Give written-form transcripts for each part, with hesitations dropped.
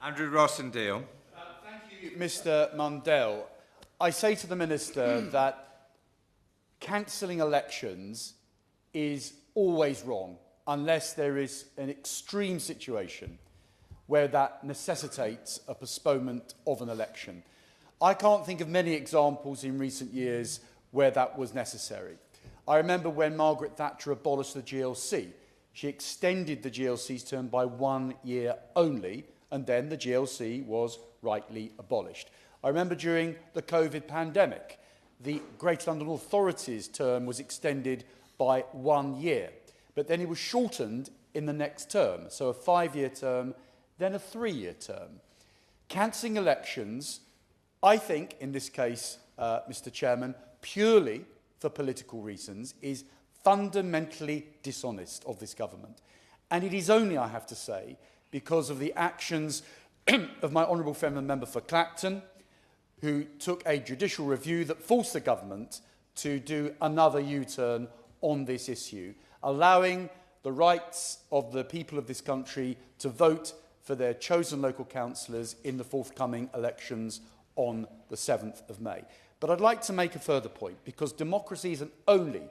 Andrew Rosindell. Thank you, Mr Mundell. I say to the Minister that cancelling elections is always wrong unless there is an extreme situation where that necessitates a postponement of an election. I can't think of many examples in recent years where that was necessary. I remember when Margaret Thatcher abolished the GLC. She extended the GLC's term by 1 year only, and then the GLC was rightly abolished. I remember during the COVID pandemic, the Greater London Authority's term was extended by 1 year, but then it was shortened in the next term, so a 5-year term, then a 3-year term. Cancelling elections, I think, in this case, Mr Chairman, purely for political reasons, is fundamentally dishonest of this government. And it is only, I have to say, because of the actions of my honourable friend and member for Clacton, who took a judicial review that forced the government to do another U-turn on this issue, allowing the rights of the people of this country to vote for their chosen local councillors in the forthcoming elections on the 7th of May. But I'd like to make a further point, because democracy isn't only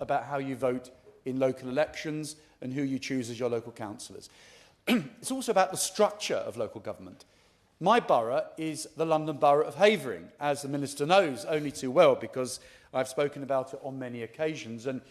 about how you vote in local elections and who you choose as your local councillors. It's also about the structure of local government. My borough is the London Borough of Havering, as the Minister knows only too well, because I've spoken about it on many occasions. And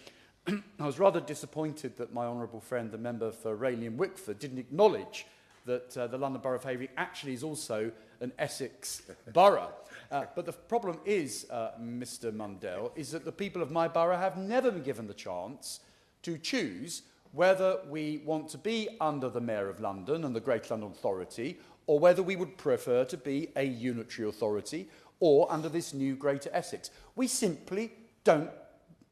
I was rather disappointed that my honourable friend, the member for Rayleigh and Wickford, didn't acknowledge that the London Borough of Havering actually is also an Essex borough. But the problem is, Mr Mundell, is that the people of my borough have never been given the chance to choose whether we want to be under the Mayor of London and the Greater London Authority, or whether we would prefer to be a unitary authority or under this new Greater Essex. We simply don't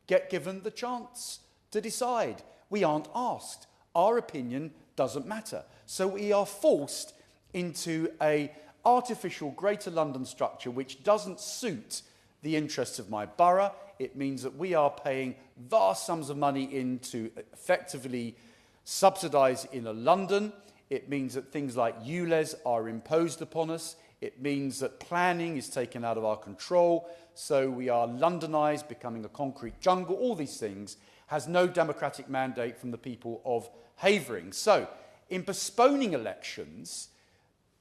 get given the chance to decide. We aren't asked. Our opinion doesn't matter. So we are forced into an artificial Greater London structure which doesn't suit the interests of my borough. It means that we are paying vast sums of money in to effectively subsidise inner London. It means that things like ULEZ are imposed upon us. It means that planning is taken out of our control. So we are Londonised, becoming a concrete jungle. All these things has no democratic mandate from the people of Havering. So in postponing elections,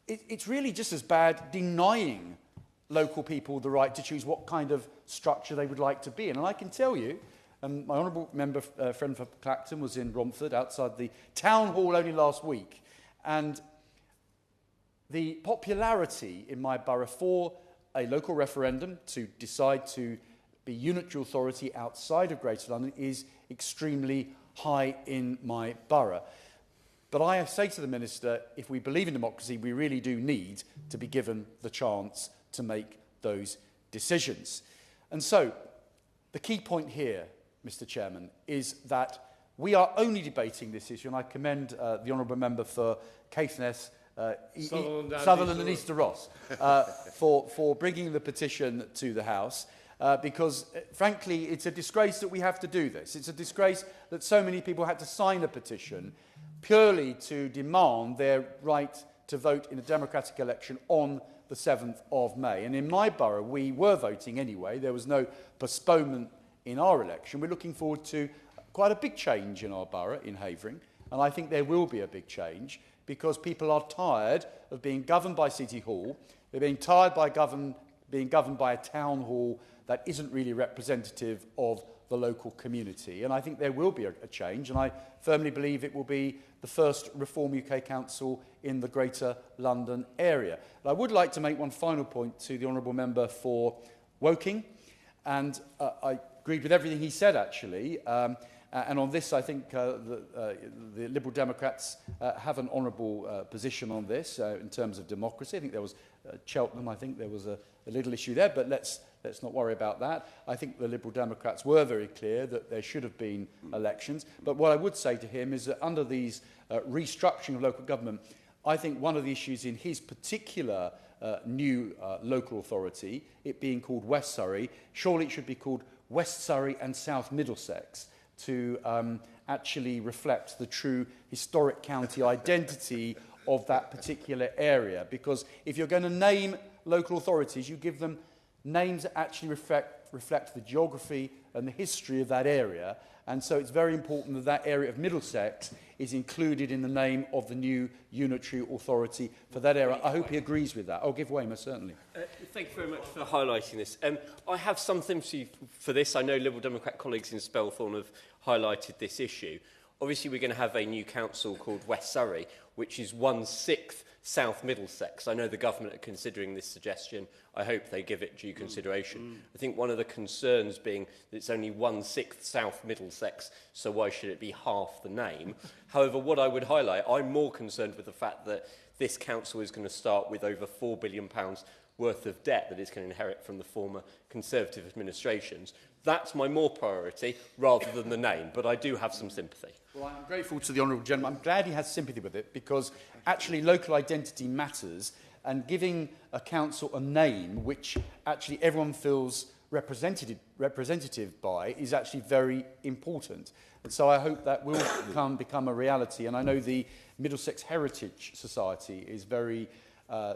it's really just as bad denying local people the right to choose what kind of structure they would like to be in. And I can tell you, and my honourable member friend for Clacton was in Romford outside the town hall only last week, and the popularity in my borough for a local referendum to decide to be unitary authority outside of Greater London is extremely high in my borough. But I say to the Minister, if we believe in democracy, we really do need to be given the chance to make those decisions. And so, the key point here, Mr Chairman, is that we are only debating this issue, and I commend the honourable member for Caithness, Sutherland and Easter Ross for bringing the petition to the House, because, frankly, it's a disgrace that we have to do this. It's a disgrace that so many people had to sign a petition purely to demand their right to vote in a democratic election on the 7th of May. And in my borough, we were voting anyway. There was no postponement in our election. We're looking forward to quite a big change in our borough in Havering, and I think there will be a big change because people are tired of being governed by City Hall. They're being tired by being governed by a town hall that isn't really representative of the local community. And I think there will be a change, and I firmly believe it will be the first Reform UK Council in the Greater London area. And I would like to make one final point to the honourable member for Woking, and I agreed with everything he said, actually. And on this, I think the Liberal Democrats have an honourable position on this in terms of democracy. I think there was Cheltenham, I think there was a little issue there, but let's not worry about that. I think the Liberal Democrats were very clear that there should have been elections. But what I would say to him is that under these restructuring of local government, I think one of the issues in his particular new local authority, it being called West Surrey, surely it should be called West Surrey and South Middlesex to actually reflect the true historic county identity of that particular area. Because if you're going to name local authorities, you give them names that actually reflect the geography and the history of that area. And so it's very important that that area of Middlesex is included in the name of the new unitary authority for that area. I hope he agrees with that. I'll give way, most certainly. Thank you very much for highlighting this. I have some sympathy for this. I know Liberal Democrat colleagues in Spelthorne have highlighted this issue. Obviously, we're going to have a new council called West Surrey, which is 1/6 South Middlesex. I know the government are considering this suggestion. I hope they give it due consideration. I think one of the concerns being that it's only 1/6 South Middlesex, so why should it be half the name? However, what I would highlight, I'm more concerned with the fact that this council is going to start with over £4 billion worth of debt that it's going to inherit from the former Conservative administrations. That's my more priority rather than the name, but I do have some sympathy. Well, I'm grateful to the honourable gentleman. I'm glad he has sympathy with it, because actually local identity matters, and giving a council a name which actually everyone feels representative by is actually very important. And so I hope that will become a reality. And I know the Middlesex Heritage Society is very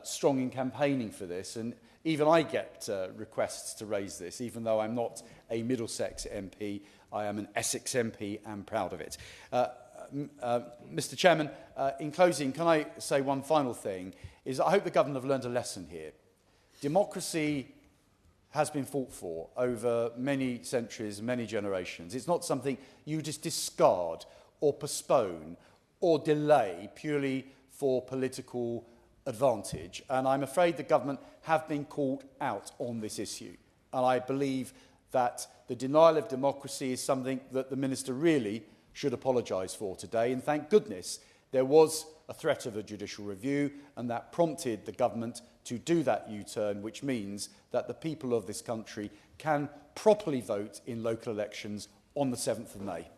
strong in campaigning for this, and even I get requests to raise this, even though I'm not a Middlesex MP. I am an Essex MP and proud of it. Mr. Chairman, in closing, can I say one final thing? Is I hope the government have learned a lesson here. Democracy has been fought for over many centuries, many generations. It's not something you just discard or postpone or delay purely for political advantage. And I'm afraid the government have been called out on this issue. And I believe that the denial of democracy is something that the Minister really should apologise for today. And thank goodness there was a threat of a judicial review, and that prompted the government to do that U-turn, which means that the people of this country can properly vote in local elections on the 7th of May.